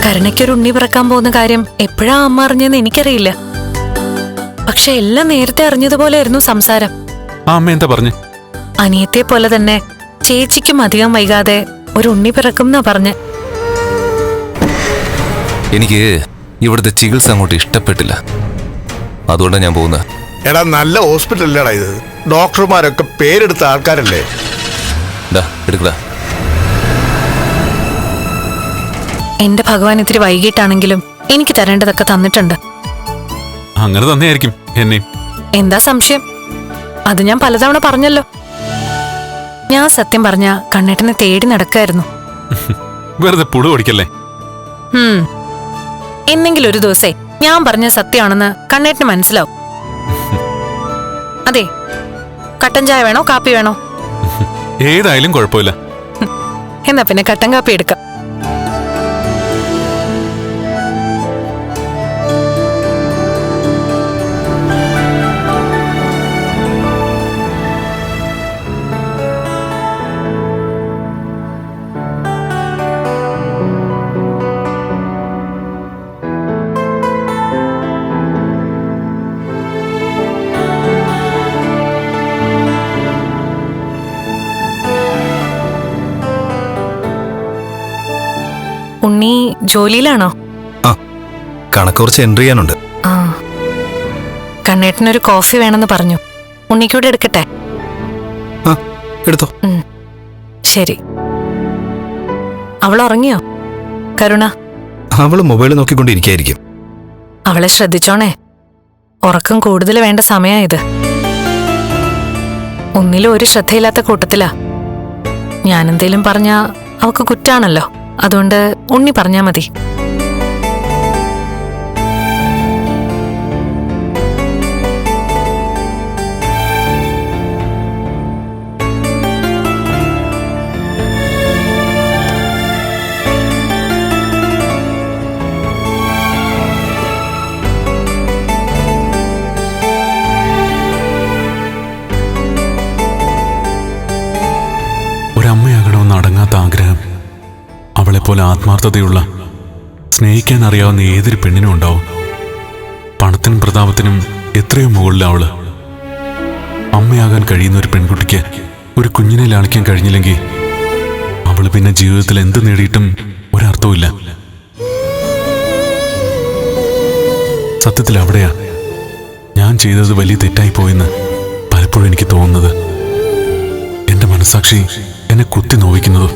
കരുണയ്ക്കൊരു ഉണ്ണി പിറക്കാൻ പോകുന്ന കാര്യം എപ്പോഴാ അമ്മ അറിഞ്ഞെന്ന് എനിക്കറിയില്ല. പക്ഷെ എല്ലാം നേരത്തെ അറിഞ്ഞതുപോലെയായിരുന്നു സംസാരം. അമ്മ എന്താ പറഞ്ഞു? അനിയത്തെ പോലെ തന്നെ ചേച്ചിക്കും അധികം വൈകാതെ ഒരു ഉണ്ണി പിറക്കും എന്നാ പറഞ്ഞ്. എനിക്ക് ഇവിടുത്തെ ചികിത്സ അങ്ങോട്ട് ഇഷ്ടപ്പെട്ടില്ല, അതുകൊണ്ടാണ് ഞാൻ പോകുന്നത്. എടാ, നല്ല ഹോസ്പിറ്റലല്ലേടാ ഇത്? ഡോക്ടർമാരൊക്കെ പേരെടുത്ത ആൾക്കാരല്ലേ? എടുക്കടാ. എന്റെ ഭഗവാൻ ഇത്തിരി വൈകിട്ടാണെങ്കിലും എനിക്ക് തരേണ്ടതൊക്കെ തന്നിട്ടുണ്ട്. അങ്ങനെ തന്നെയായിരിക്കും എന്നെ. എന്താ സംശയം? അത് ഞാൻ പലതവണ പറഞ്ഞല്ലോ. ഞാൻ സത്യം പറഞ്ഞ കണ്ണേട്ടനെ തേടി നടക്കായിരുന്നു. വെറുതെ പുളു ഓടിക്കല്ലേ. എന്നെങ്കിലും ഒരു ദിവസേ ഞാൻ പറഞ്ഞ സത്യമാണെന്ന് കണ്ണേട്ടന് മനസ്സിലാവും. അതെ, കട്ടൻ ചായ വേണോ കാപ്പി വേണോ? ഏതായാലും കുഴപ്പമില്ല. എന്നാ പിന്നെ കട്ടൻ കാപ്പി എടുക്കാം. ഉണ്ണി ജോലിയിലാണോ? ആ, കണക്ക് കുറച്ച് എൻട്രി ചെയ്യാനുണ്ട്. ആ, കണ്ണേട്ടനൊരു കോഫി വേണമെന്ന് പറഞ്ഞു. ഉണ്ണിക്കൂടെ എടുക്കട്ടെ? ആ, എടുത്തോ. ശരി. അവൾ ഉറങ്ങിയോ കരുണ? അവള് മൊബൈൽ നോക്കിക്കൊണ്ടിരിക്കായിരിക്കും. അവളെ ശ്രദ്ധിച്ചോണേ, ഉറക്കം കൂടുതൽ വേണ്ട സമയായത്. ഒന്നിലും ഒരു ശ്രദ്ധയില്ലാത്ത കൂട്ടത്തിലാ. ഞാനെന്തേലും പറഞ്ഞാ അവക്ക് കുറ്റാണല്ലോ. അതുകൊണ്ട് ഉണ്ണി പറഞ്ഞാ മതി. ഒരമ്മയാകണമെന്ന് അടങ്ങാത്ത ആഗ്രഹം അവളെപ്പോലെ ആത്മാർത്ഥതയുള്ള, സ്നേഹിക്കാൻ അറിയാവുന്ന ഏതൊരു പെണ്ണിനും ഉണ്ടാവും. പണത്തിനും പ്രതാപത്തിനും എത്രയോ മുകളിൽ അവള്. അമ്മയാകാൻ കഴിയുന്ന ഒരു പെൺകുട്ടിക്ക് ഒരു കുഞ്ഞിനെ ലാളിക്കാൻ കഴിഞ്ഞില്ലെങ്കിൽ അവള് പിന്നെ ജീവിതത്തിൽ എന്ത് നേടിയിട്ടും ഒരർത്ഥവുമില്ല. സത്യത്തിൽ അവിടെയാ ഞാൻ ചെയ്തത് വലിയ തെറ്റായി പോയെന്ന് പലപ്പോഴും എനിക്ക് തോന്നുന്നത്. എന്റെ മനസ്സാക്ഷി എന്നെ കുത്തി നോവിക്കുന്നതും.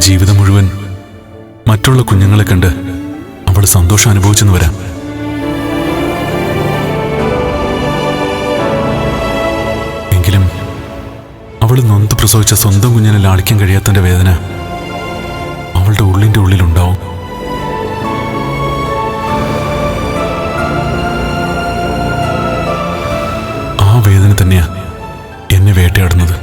ജീവിതം മുഴുവൻ മറ്റുള്ള കുഞ്ഞുങ്ങളെ കണ്ട് അവൾ സന്തോഷം അനുഭവിച്ചെന്ന് വരാം. എങ്കിലും അവൾ നൊന്ത് പ്രസവിച്ച സ്വന്തം കുഞ്ഞിനെ ലാളിക്കാൻ കഴിയാത്തതിന്റെ വേദന അവളുടെ ഉള്ളിന്റെ ഉള്ളിലുണ്ടാവും. ആ വേദന തന്നെയാ എന്നെ വേട്ടയാടുന്നത്.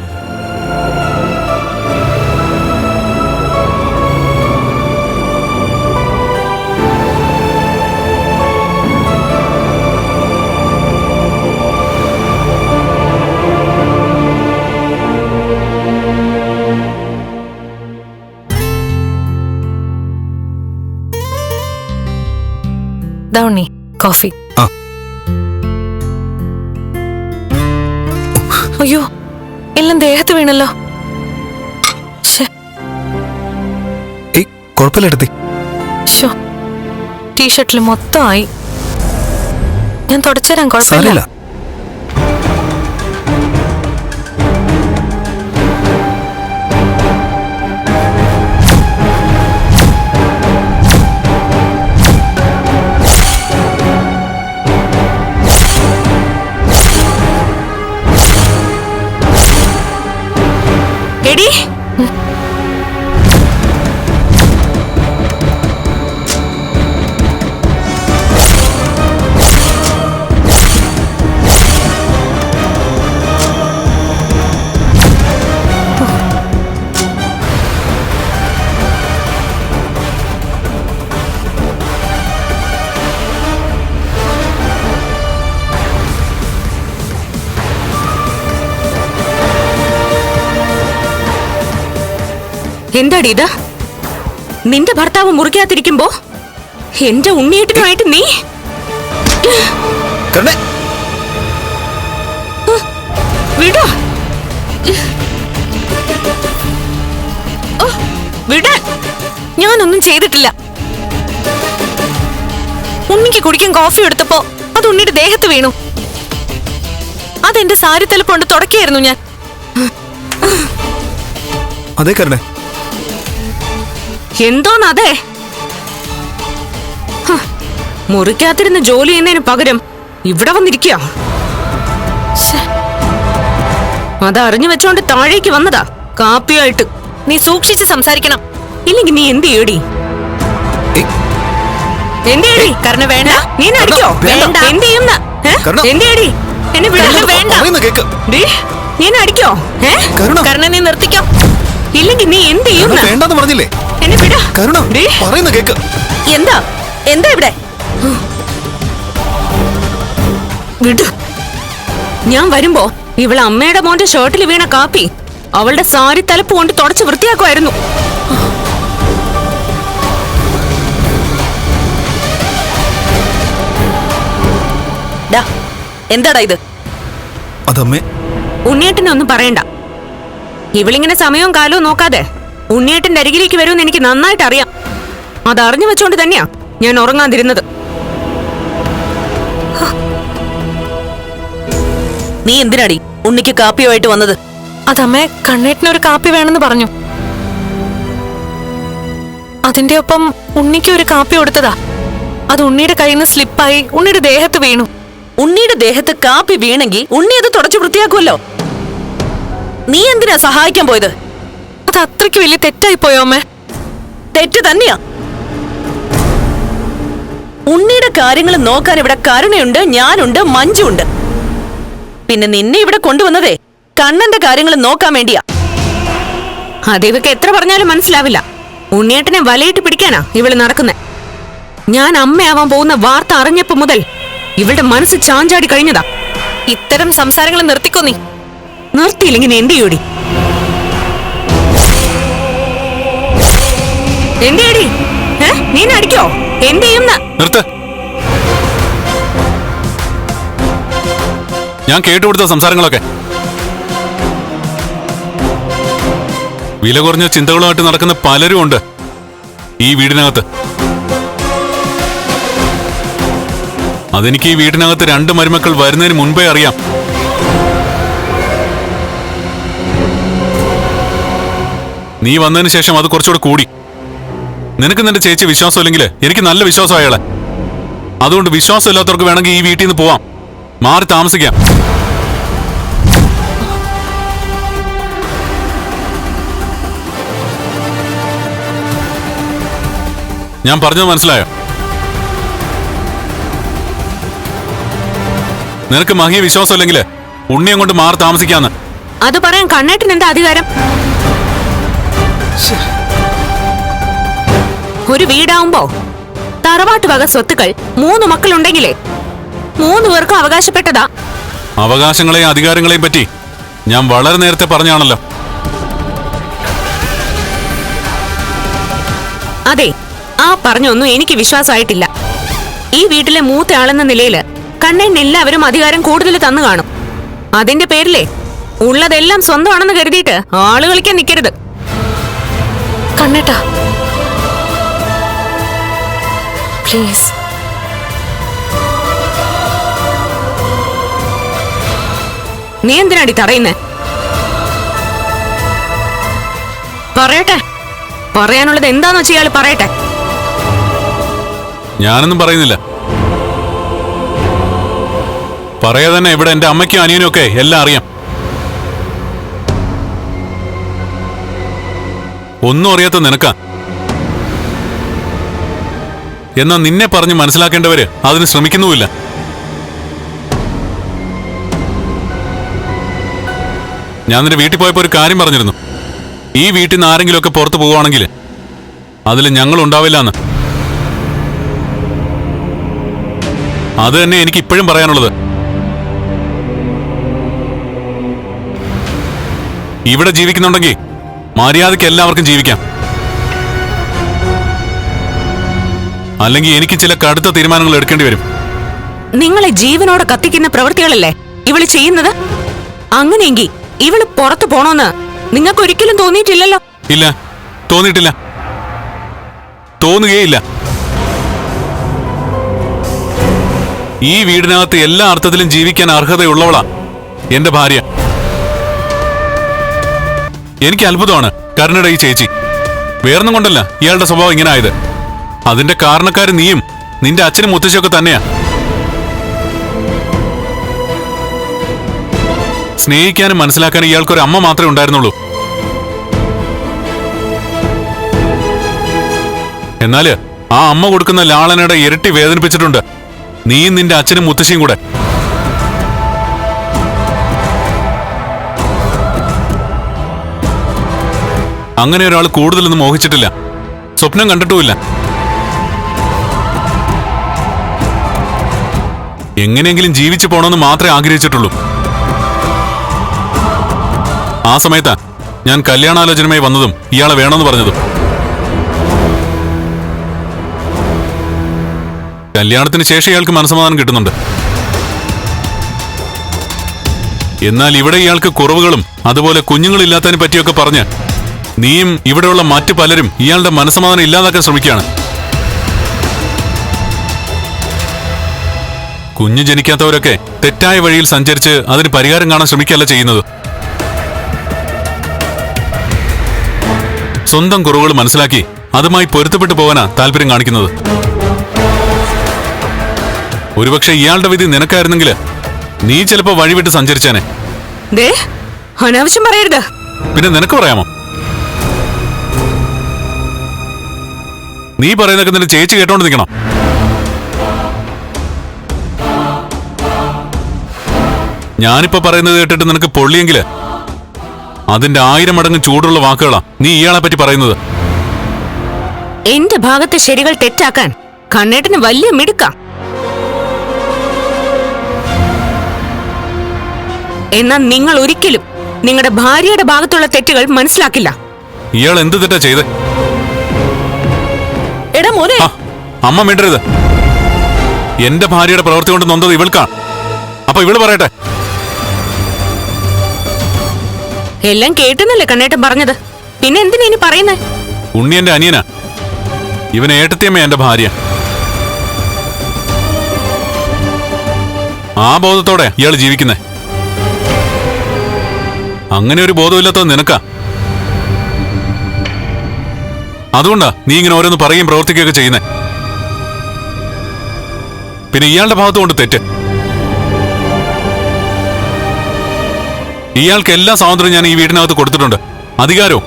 ഉണ്ണി കോഫി. അയ്യോ, എല്ലാം ദേഹത്ത് വീണല്ലോ. ടീഷർട്ടിൽ മൊത്തമായി. ഞാൻ തുടച്ചുതരാൻ, കുഴപ്പമില്ല. എടി, എന്താടി ഇത്? നിന്റെ ഭർത്താവ് മുറിക്കാതിരിക്കുമ്പോ എന്റെ ഉണ്ണിയേട്ടനുമായിട്ട് നീ കണ്ണേ വിടോ. വിട. ഞാനൊന്നും ചെയ്തിട്ടില്ല. ഉണ്ണിക്ക് കുടിക്കാൻ കോഫി എടുത്തപ്പോ അത് ഉണ്ണിയുടെ ദേഹത്ത് വീണു. അതെന്റെ സാരി തലപ്പുണ്ട് തുടക്കിയായിരുന്നു ഞാൻ. അതേ കരണേ. എന്തോന്നതേ? മുറിക്കാത്തിരുന്ന് ജോലി ചെയ്യുന്നതിന് പകരം ഇവിടെ വന്നിരിക്കുക. അതറിഞ്ഞു വെച്ചോണ്ട് താഴേക്ക് വന്നതാ കാപ്പിയായിട്ട്. നീ സൂക്ഷിച്ച് സംസാരിക്കണം. ഇല്ലെങ്കിൽ നീ എന്ത് ചെയ്യടി? എന്ത് ചെയ്യടി? കർണ വേണ്ട. നീ എന്നെ അടിക്കോ? വേണ്ട. എന്ത് ചെയ്യുന്ന? എന്ത് ചെയ്യടി? എന്നെ വിടല്ലേ? വേണ്ട. ഡീ, നീ എന്നെ അടിക്കോ? കർണ നീ നിർത്തിക്കോ. ഇല്ലെങ്കിൽ നീ എന്ത് ചെയ്യുന്ന? വേണ്ടെന്ന് പറഞ്ഞില്ലേ? എന്നെ വിട. ഡീ, പറയുന്ന കേക്ക്. എന്താ എന്താ ഇവിടെ? വിടു. ഞാൻ വരുമ്പോ ഇവളെ അമ്മയുടെ മോന്റെ ഷർട്ടിൽ വീണ കാപ്പി അവളുടെ സാരി തലപ്പ് കൊണ്ട് തുടച്ച് വൃത്തിയാക്കുമായിരുന്നു. എന്താടാ ഇത്? അതമ്മേ. ഉണ്ണിയേട്ടനെ ഒന്നും പറയണ്ട. ഇവളിങ്ങനെ സമയവും കാലവും നോക്കാതെ ഉണ്ണിയേട്ടന്റെ അരികിലേക്ക് വരുമെന്ന് എനിക്ക് നന്നായിട്ട് അറിയാം. അതറിഞ്ഞു വെച്ചോണ്ട് തന്നെയാ ഞാൻ ഉറങ്ങാതിരുന്നത്. നീ എന്തിനാടി ഉണ്ണിക്ക് കാപ്പിയുമായിട്ട് വന്നത്? അതമ്മേ, കണ്ണേട്ടനൊരു കാപ്പി വേണമെന്ന് പറഞ്ഞു. അതിന്റെ ഒപ്പം ഉണ്ണിക്ക് ഒരു കാപ്പി കൊടുത്തതാ. അത് ഉണ്ണിയുടെ കയ്യിൽ നിന്ന് സ്ലിപ്പായി ഉണ്ണിയുടെ ദേഹത്ത് വീണു. ഉണ്ണിയുടെ ദേഹത്ത് കാപ്പി വീണെങ്കിൽ ഉണ്ണി അത് തുടച്ചു വൃത്തിയാക്കുമല്ലോ. നീ എന്തിനാ സഹായിക്കാൻ പോയത്? അത് അത്രയ്ക്ക് വലിയ തെറ്റായി പോയോ അമ്മേ? തെറ്റ് തന്നെയാ. ഉണ്ണിയുടെ കാര്യങ്ങൾ നോക്കാൻ ഇവിടെ കരുണയുണ്ട്, ഞാനുണ്ട്, മഞ്ജുണ്ട്. പിന്നെ നിന്നെ ഇവിടെ കൊണ്ടുവന്നതേ കണ്ണന്റെ കാര്യങ്ങൾ നോക്കാൻ വേണ്ടിയാ. അതിവക്ക് എത്ര പറഞ്ഞാലും മനസ്സിലാവില്ല. ഉണ്ണിയേട്ടനെ വലയിട്ട് പിടിക്കാനാ ഇവള് നടക്കുന്നെ. ഞാൻ അമ്മയാവാൻ പോകുന്ന വാർത്ത അറിഞ്ഞപ്പോ മുതൽ ഇവളുടെ മനസ്സ് ചാഞ്ചാടി കഴിഞ്ഞതാ. ഇത്തരം സംസാരങ്ങൾ നിർത്തിക്കോ. നീ നിർത്തിയില്ലെങ്കിൽ എന്ത് ചെയ്യൂടി? എന്ത് ചെയ്യടി? നീ അടിക്കോ? എന്ത് ചെയ്യുന്ന? നിർത്ത്. ഞാൻ കേട്ടുകൊടുത്ത സംസാരങ്ങളൊക്കെ വില കുറഞ്ഞ ചിന്തകളുമായിട്ട് നടക്കുന്ന പലരും ഉണ്ട് ഈ വീടിനകത്ത്. അതെനിക്ക് ഈ വീടിനകത്ത് 2 മരുമക്കൾ വരുന്നതിന് മുൻപേ അറിയാം. നീ വന്നതിന് ശേഷം അത് കുറച്ചുകൂടെ കൂടി. നിനക്ക് നിന്റെ ചേച്ചി വിശ്വാസമില്ലെങ്കിൽ എനിക്ക് നല്ല വിശ്വാസം അയാളെ. അതുകൊണ്ട് വിശ്വാസമില്ലാത്തവർക്ക് വേണമെങ്കിൽ ഈ വീട്ടിൽ നിന്ന് പോവാം, മാറി താമസിക്കാം. ഞാൻ പറഞ്ഞത് മനസ്സിലായോ? നിനക്ക് മഹിയെ വിശ്വാസമില്ലെങ്കിൽ ഉണ്ണിയം കൊണ്ട് മാറി താമസിക്കാന്ന്. അത് പറയാൻ കണ്ണേട്ടൻ എന്താ അധികാരം? ഒരു വീടാവുമ്പോ തറവാട്ട് വക സ്വത്തുക്കൾ 3 മക്കളുണ്ടെങ്കിലേ 3 പേർക്കും അവകാശപ്പെട്ടതാ. അവകാശങ്ങളെയും അധികാരങ്ങളെയും പറ്റി ഞാൻ വളരെ നേരത്തെ പറഞ്ഞാണല്ലോ. അതെ, ആ പറഞ്ഞൊന്നും എനിക്ക് വിശ്വാസമായിട്ടില്ല. ഈ വീട്ടിലെ മൂത്ത ആളെന്ന നിലയില് കണ്ണേന് എല്ലാവരും അധികാരം കൂടുതൽ തന്നു കാണും. അതിന്റെ പേരിലേ ഉള്ളതെല്ലാം സ്വന്തമാണെന്ന് കരുതിയിട്ട് ആള് കളിക്കാൻ നിൽക്കരുത്. കണ്ണേട്ടാ പ്ലീസ്. നീ എന്തിനാടി തടയുന്നേ? പറയട്ടെ, പറയാനുള്ളത് എന്താന്ന് വെച്ചാൽ ഇയാള് പറയട്ടെ. ഞാനൊന്നും പറയുന്നില്ല. പറയാതെ തന്നെ ഇവിടെ എന്റെ അമ്മയ്ക്കും അനിയനും ഒക്കെ എല്ലാം അറിയാം. ഒന്നും അറിയാത്ത നിനക്കാ. എന്നാ നിന്നെ പറഞ്ഞ് മനസ്സിലാക്കേണ്ടവര് അതിന് ശ്രമിക്കുന്നുമില്ല. ഞാൻ നിന്റെ വീട്ടിൽ പോയപ്പോ ഒരു കാര്യം പറഞ്ഞിരുന്നു. ഈ വീട്ടിൽ നിന്ന് ആരെങ്കിലും ഒക്കെ പുറത്തു പോവുകയാണെങ്കിൽ അതിൽ ഞങ്ങൾ ഉണ്ടാവില്ല എന്ന്. അത് തന്നെ എനിക്ക് ഇപ്പോഴും പറയാനുള്ളത്. ഇവിടെ ജീവിക്കുന്നുണ്ടെങ്കിൽ മര്യാദയ്ക്ക് എല്ലാവർക്കും ജീവിക്കാം. അല്ലെങ്കിൽ എനിക്ക് ചില കടുത്ത തീരുമാനങ്ങൾ എടുക്കേണ്ടി വരും. നിങ്ങളെ ജീവനോടെ കത്തിക്കുന്ന പ്രവൃത്തികളല്ലേ ഇവള് ചെയ്യുന്നത്? അങ്ങനെയെങ്കിൽ ഇവള് പുറത്തു പോണോന്ന് നിങ്ങൾക്ക് ഒരിക്കലും തോന്നിയിട്ടില്ലല്ലോ? ഇല്ല, തോന്നിയിട്ടില്ല, തോന്നുകയില്ല. ഈ വീടിനകത്ത് എല്ലാ അർത്ഥത്തിലും ജീവിക്കാൻ അർഹതയുള്ളവളാ എന്റെ ഭാര്യ. എനിക്ക് അത്ഭുതമാണ് കരുണയുടെ ഈ ചേച്ചി. വേറൊന്നും കൊണ്ടല്ല ഇയാളുടെ സ്വഭാവം ഇങ്ങനെ ആയത്. അതിന്റെ കാരണക്കാര് നീയും നിന്റെ അച്ഛനും മുത്തശ്ശിയൊക്കെ തന്നെയാ. സ്നേഹിക്കാനും മനസ്സിലാക്കാനും ഇയാൾക്കൊരു അമ്മ മാത്രമേ ഉണ്ടായിരുന്നുള്ളൂ. എന്നാല് ആ അമ്മ കൊടുക്കുന്ന ലാളനയുടെ ഇരട്ടി വേദനിപ്പിച്ചിട്ടുണ്ട് നീയും നിന്റെ അച്ഛനും മുത്തശ്ശിയും കൂടെ. അങ്ങനെ ഒരാൾ കൂടുതലൊന്നും മോഹിച്ചിട്ടില്ല, സ്വപ്നം കണ്ടിട്ടുമില്ല. എങ്ങനെയെങ്കിലും ജീവിച്ചു പോണമെന്ന് മാത്രമേ ആഗ്രഹിച്ചിട്ടുള്ളൂ. ആ സമയത്താ ഞാൻ കല്യാണാലോചനയുമായി വന്നതും ഇയാളെ വേണമെന്ന് പറഞ്ഞതും. കല്യാണത്തിന് ശേഷം ഇയാൾക്ക് മനസ്സമാധാനം കിട്ടുന്നുണ്ട്. എന്നാൽ ഇവിടെ ഇയാൾക്ക് കുറവുകളും അതുപോലെ കുഞ്ഞുങ്ങളില്ലാത്തതിനെ പറ്റിയൊക്കെ പറഞ്ഞ് നീയും ഇവിടെയുള്ള മറ്റു പലരും ഇയാളുടെ മനസ്സമാധാനം ഇല്ലാതാക്കാൻ ശ്രമിക്കുകയാണ്. കുഞ്ഞു ജനിക്കാത്തവരൊക്കെ തെറ്റായ വഴിയിൽ സഞ്ചരിച്ച് അതിന് പരിഹാരം കാണാൻ ശ്രമിക്കുകയല്ല ചെയ്യുന്നത്. സ്വന്തം കുറവുകൾ മനസ്സിലാക്കി അതുമായി പൊരുത്തപ്പെട്ടു പോകാനാ താല്പര്യം കാണിക്കുന്നത്. ഒരുപക്ഷെ ഇയാളുടെ വിധി നിനക്കായിരുന്നെങ്കിൽ നീ ചിലപ്പോ വഴിവിട്ട് സഞ്ചരിച്ചേനെ. അനാവശ്യം പറയരുത്. പിന്നെ നിനക്ക് പറയാമോ? നീ പറയുന്നതൊക്കെ നിന്റെ ചേച്ചി കേട്ടോണ്ട് നിൽക്കണം. ഞാനിപ്പോ പറയുന്നത് കേട്ടിട്ട് നിനക്ക് പൊള്ളിയെങ്കില് അതിന്റെ 1000 മടങ്ങ് ചൂടുള്ള വാക്കുകളാ നീ ഇയാളെ പറ്റി പറയുന്നത്. എന്റെ ഭാഗത്തെ ശരികൾ തെറ്റാക്കാൻ കണ്ണേട്ടന് വലിയ മിടുക്കാം. എന്നാൽ നിങ്ങൾ ഒരിക്കലും നിങ്ങളുടെ ഭാര്യയുടെ ഭാഗത്തുള്ള തെറ്റുകൾ മനസ്സിലാക്കില്ല. ഇയാൾ എന്ത് തെറ്റാ ചെയ്ത്? എടാ മോനെ, അമ്മ മിണ്ടരുത്. എന്റെ ഭാര്യയുടെ പ്രവൃത്തി കൊണ്ട് നൊന്തത് ഇവൾക്കാണ്. അപ്പൊ ഇവള് പറയട്ടെ. എല്ലാം കേട്ടെന്നല്ലേ കണ്ണേട്ടൻ പറഞ്ഞത്? പിന്നെ എന്തിനാ ഇനി പറയുന്നേ? ഉണ്ണി എന്റെ അനിയനാ. ഇവൻ ഏട്ടത്തിയമ്മ എന്റെ ഭാര്യ. ആ ബോധത്തോടെ ഇയാൾ ജീവിക്കുന്നേ. അങ്ങനെ ഒരു ബോധമില്ലാത്തത് നിനക്കാ. അതുകൊണ്ടാ നീ ഇങ്ങനെ ഓരോന്ന് പറയുകയും പ്രവർത്തിക്കുകയൊക്കെ ചെയ്യുന്നേ. പിന്നെ ഇയാളുടെ ഭാഗത്തുകൊണ്ട് തെറ്റ്. ഇയാൾക്ക് എല്ലാ സ്വാതന്ത്ര്യം ഞാൻ ഈ വീടിനകത്ത് കൊടുത്തിട്ടുണ്ട്, അധികാരവും.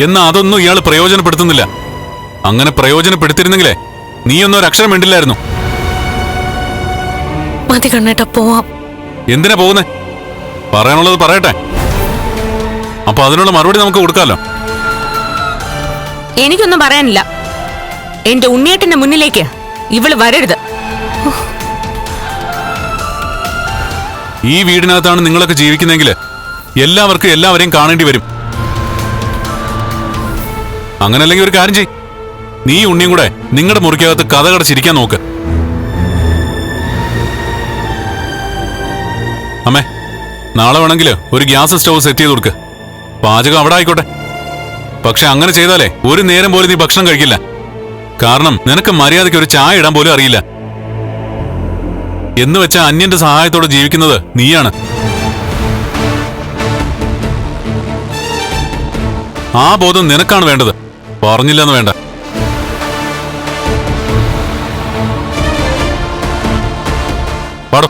എന്നാ അതൊന്നും ഇയാൾ പ്രയോജനപ്പെടുത്തുന്നില്ല. അങ്ങനെ പ്രയോജനപ്പെടുത്തിയിരുന്നെങ്കിലേ നീയൊന്നും ഒരു അക്ഷരം വേണ്ടില്ലായിരുന്നു. മതി കണ്ണേട്ടാ, പോവാം. എന്തിനാ പോകുന്നേ? പറയാനുള്ളത് പറയട്ടെ, അപ്പൊ അതിനുള്ള മറുപടി നമുക്ക് കൊടുക്കാമല്ലോ. എനിക്കൊന്നും പറയാനില്ല. എന്റെ ഉണ്ണിയേട്ടന്റെ മുന്നിലേക്ക് ഇവള് വരരുത്. ഈ വീടിനകത്താണ് നിങ്ങളൊക്കെ ജീവിക്കുന്നെങ്കിൽ എല്ലാവർക്കും എല്ലാവരെയും കാണേണ്ടി വരും. അങ്ങനല്ലെങ്കിൽ ഒരു കാര്യം ചെയ്, നീ ഉണ്ണിയും കൂടെ നിങ്ങളുടെ മുറിക്കകത്ത് കഥ കടച്ചിരിക്കാൻ നോക്ക്. അമ്മേ, നാളെ വേണമെങ്കിൽ ഒരു ഗ്യാസ് സ്റ്റവ് സെറ്റ് ചെയ്ത് കൊടുക്ക്. പാചകം അവിടെ ആയിക്കോട്ടെ. പക്ഷെ അങ്ങനെ ചെയ്താലേ ഒരു നേരം പോലും നീ ഭക്ഷണം കഴിക്കില്ല. കാരണം നിനക്ക് മര്യാദയ്ക്ക് ഒരു ചായ ഇടാൻ പോലും അറിയില്ല. എന്ന് വെച്ചാൽ അന്യന്റെ സഹായത്തോടെ ജീവിക്കുന്നത് നീയാണ്. ആ ബോധം നിനക്കാണ് വേണ്ടത്, പറഞ്ഞില്ലെന്ന് വേണ്ട. പാടോ.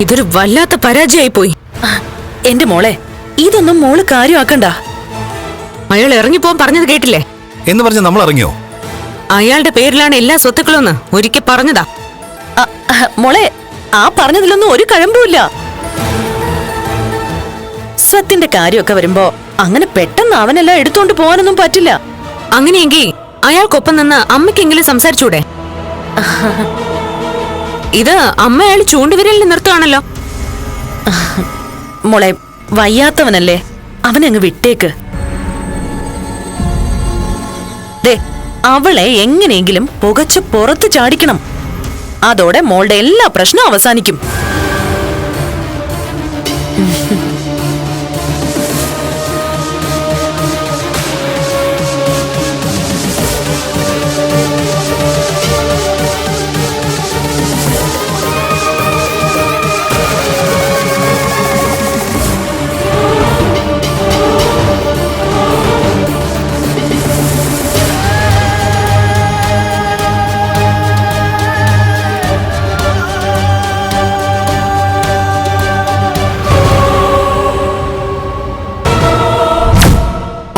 ഇതൊരു വല്ലാത്ത പരാജയമായി പോയി. എന്റെ മോളെ, ഇതൊന്നും മോള് കാര്യമാക്കണ്ട. അയാൾ ഇറങ്ങിപ്പോവാൻ പറഞ്ഞത് കേട്ടില്ലേ? എന്ന് പറഞ്ഞ് നമ്മൾ ഇറങ്ങിയോ? അയാളുടെ പേരിലാണ് എല്ലാ സ്വത്തുക്കളും എന്ന് ഒരിക്കൽ പറഞ്ഞതാ. മോളെ, ആ പറഞ്ഞതിലൊന്നും ഒരു കഴമ്പുമില്ല. സത്യന്റെ കാര്യമൊക്കെ വരുമ്പോ അങ്ങനെ പെട്ടെന്ന് അവനെല്ലാം എടുത്തോണ്ട് പോകാനൊന്നും പറ്റില്ല. അങ്ങനെയെങ്കിൽ അയാൾക്കൊപ്പം നിന്ന് അമ്മയ്ക്കെങ്കിലും സംസാരിച്ചൂടെ? ഇത് അമ്മ അയാൾ ചൂണ്ടുവിരലിൽ നിർത്തുവാണല്ലോ. മോളെ, വയ്യാത്തവനല്ലേ, അവനങ്ങ് വിട്ടേക്ക്. ദേ, അവളെ എങ്ങനെയെങ്കിലും പുകച്ച് പുറത്ത് ചാടിക്കണം. അതോടെ മോളുടെ എല്ലാ പ്രശ്നവും അവസാനിക്കും.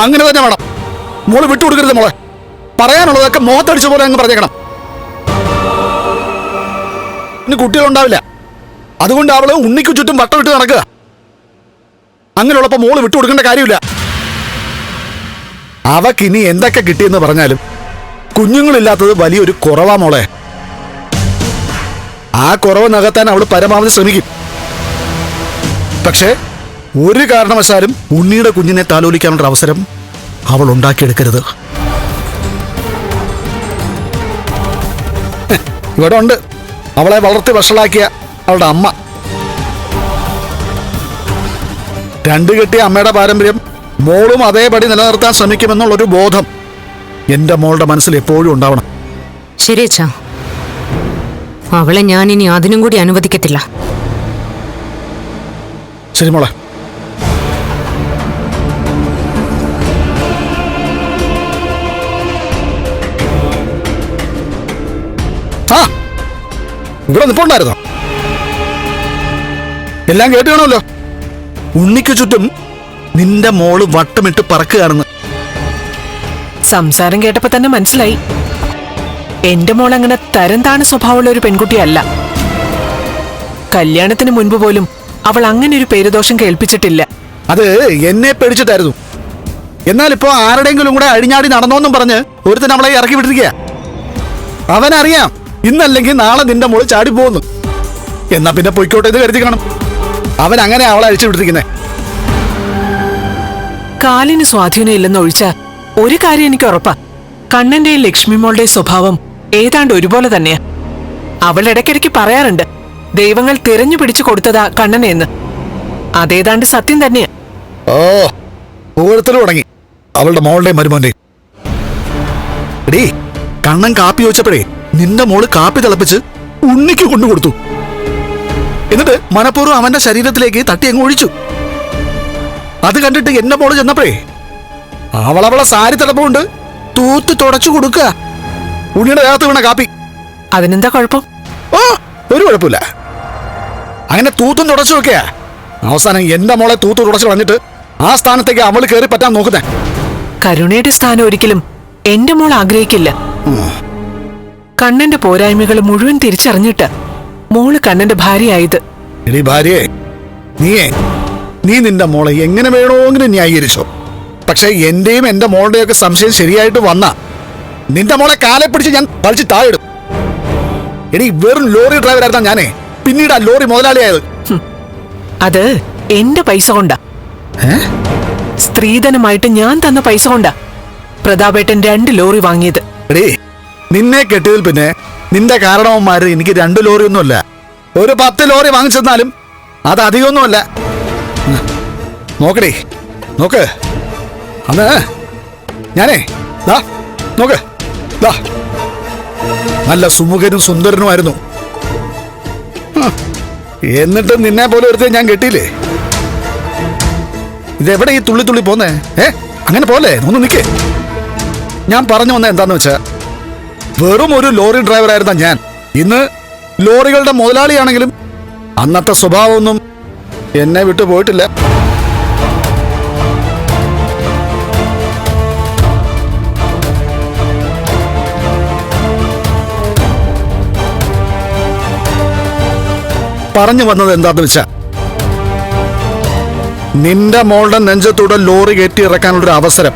അങ്ങനെ തന്നെ വേണം. മോള് വിട്ടുകൊടുക്കരുത് മോളെ. പറയാനുള്ളതൊക്കെ മുഖത്തടിച്ച പോലെ അങ്ങ് പറഞ്ഞേക്കണം. ഇനി കുട്ടികളുണ്ടാവില്ല. അതുകൊണ്ട് അവള് ഉണ്ണിക്കു ചുറ്റും വട്ടം വിട്ട് നടക്കുക. അങ്ങനെയുള്ളപ്പോ മോള് വിട്ടുകൊടുക്കേണ്ട കാര്യമില്ല. അവക്കിനി എന്തൊക്കെ കിട്ടിയെന്ന് പറഞ്ഞാലും കുഞ്ഞുങ്ങളില്ലാത്തത് വലിയൊരു കുറവാ മോളെ. ആ കുറവ് നികത്താൻ അവള് പരമാവധി ശ്രമിക്കും. പക്ഷേ ഒരു കാരണവശാലും ഉണ്ണിയുടെ കുഞ്ഞിനെ താലോലിക്കാനുള്ള അവസരം അവൾ ഉണ്ടാക്കിയെടുക്കരുത്. ഇവിടെ ഉണ്ട് അവളെ വളർത്തി വഷളാക്കിയ അവളുടെ അമ്മ. രണ്ടു കെട്ടിയ അമ്മയുടെ പാരമ്പര്യം മോളും അതേപടി നിലനിർത്താൻ ശ്രമിക്കുമെന്നുള്ളൊരു ബോധം എന്റെ മോളുടെ മനസ്സിൽ എപ്പോഴും ഉണ്ടാവണം. ശരി അച്ഛാ, അവളെ ഞാൻ ഇനി അതിനും കൂടി അനുവദിക്കത്തില്ല. ശരി മോളെ. ആ, ഇവിടെ നിൽപ്പുണ്ടായിരുന്നോ? എല്ലാം കേട്ട് കാണുമല്ലോ. ഉണ്ണിക്ക് ചുറ്റും നിന്റെ മോള് വട്ടമിട്ട് പറക്കുകയാണെന്ന്. സംസാരം കേട്ടപ്പോ തന്നെ മനസ്സിലായി എന്റെ മോൾ അങ്ങനെ തരം താണ സ്വഭാവമുള്ള ഒരു പെൺകുട്ടിയല്ല. കല്യാണത്തിന് മുൻപ് പോലും അവൾ അങ്ങനെ ഒരു പേരുദോഷം കേൾപ്പിച്ചിട്ടില്ല. അത് എന്നെ പേടിച്ചിട്ടായിരുന്നു. എന്നാൽ ഇപ്പോ ആരുടെയെങ്കിലും കൂടെ അഴിഞ്ഞാടി നടന്നോന്നും പറഞ്ഞ് ഒരുത്തൻ അവളെ ഇറക്കി വിട്ടിരിക്കുക. അവനറിയാം ഇന്നല്ലെങ്കിൽ നാളെ നിന്റെ മോള് ചാടി പോകുന്നു. എന്നാ പിന്നെ പൊയ്ക്കോട്ടെ എന്ന് കരുതി കാണും. അവൻ അങ്ങനെ അവളെ അഴിച്ചു വിട്ടിരിക്കുന്നേ. കാലിന് സ്വാധീനം ഇല്ലെന്ന് ഒഴിച്ചാൽ ഒരു കാര്യം എനിക്ക് ഉറപ്പാ, കണ്ണന്റെയും ലക്ഷ്മി മോളുടെ സ്വഭാവം ഏതാണ്ട് ഒരുപോലെ തന്നെയാ. അവൾ ഇടയ്ക്കിടയ്ക്ക് പറയാറുണ്ട് ദൈവങ്ങൾ തിരഞ്ഞു പിടിച്ചു കൊടുത്തതാ കണ്ണനെ എന്ന്. അതേതാണ്ട് സത്യം തന്നെയാ. ഓ, ഓരോരുത്തരും തുടങ്ങി അവളുടെ മോളുടെയും മരുമോന്റെയും. എടീ, കണ്ണൻ കാപ്പി ചോദിച്ചപ്പോഴേ നിന്റെ മോള് കാപ്പി തിളപ്പിച്ച് ഉണ്ണിക്ക് കൊണ്ടുകൊടുത്തു. എന്നിട്ട് മനഃപൂർവ്വം അവന്റെ ശരീരത്തിലേക്ക് തട്ടി അങ്ങ് ഒഴിച്ചു. അത് കണ്ടിട്ട് എന്റെ മോള് ചെന്നപ്പോഴേ അവളവളെ സാരി തിളപ്പുകൊണ്ട് തൂത്ത് തുടച്ചു കൊടുക്കുക ഉണ്ണിയുടെ ദേഹത്ത് വീണ കാപ്പി. അതിനെന്താ കുഴപ്പം? ഓ, ഒരു കുഴപ്പമില്ല. അങ്ങനെ തൂത്തും തുടച്ചു വെക്കുക. അവസാനം എന്റെ മോളെ തൂത്ത് തുടച്ചു കളഞ്ഞിട്ട് ആ സ്ഥാനത്തേക്ക് അവള് കയറി പറ്റാൻ നോക്കുന്നേ. കരുണയുടെ സ്ഥാനം ഒരിക്കലും എന്റെ മോൾ ആഗ്രഹിക്കില്ല. കണ്ണന്റെ പോരായ്മകൾ മുഴുവൻ തിരിച്ചറിഞ്ഞിട്ട് മോള് കണ്ണന്റെ ഭാര്യയായത്. എടി ഭാര്യയെ, നീ നിന്റെ മോളെ എങ്ങനെ വേണമെങ്കിലും ന്യായീകരിച്ചോ. പക്ഷെ എന്റെയും എന്റെ മോളുടെയൊക്കെ സംശയം ശരിയായിട്ട് വന്ന നിന്റെ മോളെ കാലെ പിടിച്ച് ഞാൻ വലിച്ച് താഴിടും. എടി, വെറും ലോറി ഡ്രൈവറായിരുന്ന ഞാനേ പിന്നീട് ആ ലോറി മുതലാളിയായത്. അത് എന്റെ പൈസ കൊണ്ടാ. സ്ത്രീധനമായിട്ട് ഞാൻ തന്ന പൈസ കൊണ്ടാ പ്രതാപേട്ടൻ 2 ലോറി വാങ്ങിയത്. എടീ, നിന്നെ കെട്ടിയതിൽ പിന്നെ നിന്റെ കാരണവന്മാര് എനിക്ക് 2 ലോറി ഒന്നുമല്ല, ഒരു 10 ലോറി വാങ്ങിച്ചെന്നാലും അത് അധികമൊന്നുമല്ല. നോക്കടേ, നോക്ക്. അന്ന് ഞാനേ ദാ നോക്ക്, ദാ നല്ല സുമുഖനും സുന്ദരനുമായിരുന്നു. എന്നിട്ട് നിന്നെ പോലെ ഒരുത്തേ ഞാൻ കെട്ടിയില്ലേ. ഇതെവിടെ ഈ തുള്ളി തുള്ളി പോന്നേ? അങ്ങനെ പോലെ ഒന്ന് നിൽക്കേ. ഞാൻ പറഞ്ഞു വന്ന എന്താന്ന് വെച്ചാ, വെറും ഒരു ലോറി ഡ്രൈവറായിരുന്ന ഞാൻ ഇന്ന് ലോറികളുടെ മുതലാളിയാണെങ്കിലും അന്നത്തെ സ്വഭാവമൊന്നും എന്നെ വിട്ടു പോയിട്ടില്ല. പറഞ്ഞു വന്നത് എന്താന്ന് വെച്ചാ, നിന്റെ മോളുടെ നെഞ്ചത്തൂടെ ലോറി കയറ്റി ഇറക്കാനുള്ളൊരു അവസരം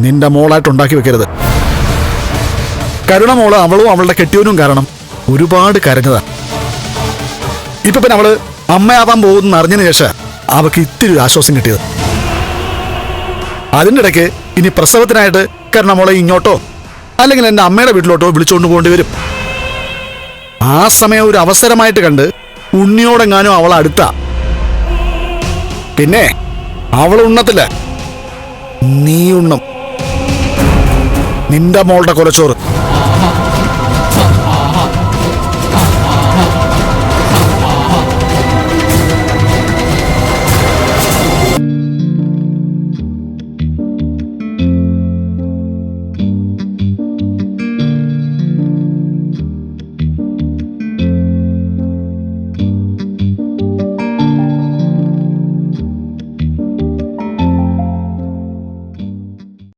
നിന്റെ മോളായിട്ട് ഉണ്ടാക്കി വെക്കരുത്. കരുണമോള് അവളും അവളുടെ കെട്ടിയവനും കാരണം ഒരുപാട് കരഞ്ഞതാ. ഇപ്പൊ പിന്നെ അവള് അമ്മയാവാൻ പോകുന്ന അറിഞ്ഞതിന് ശേഷം അവക്ക് ഇത്തിരി ഒരു ആശ്വാസം കിട്ടിയത്. അതിൻ്റെ ഇടയ്ക്ക് ഇനി പ്രസവത്തിനായിട്ട് കരുണമോളെ ഇങ്ങോട്ടോ അല്ലെങ്കിൽ എൻ്റെ അമ്മയുടെ വീട്ടിലോട്ടോ വിളിച്ചുകൊണ്ട് പോകേണ്ടി വരും. ആ സമയം ഒരു അവസരമായിട്ട് കണ്ട് ഉണ്ണിയോടെങ്ങാനും അവൾ അടുത്ത, പിന്നെ അവൾ ഉണ്ണത്തില്ല, നീ ഉണ്ണും. നിന്റെ മോളുടെ കൊലച്ചോറ്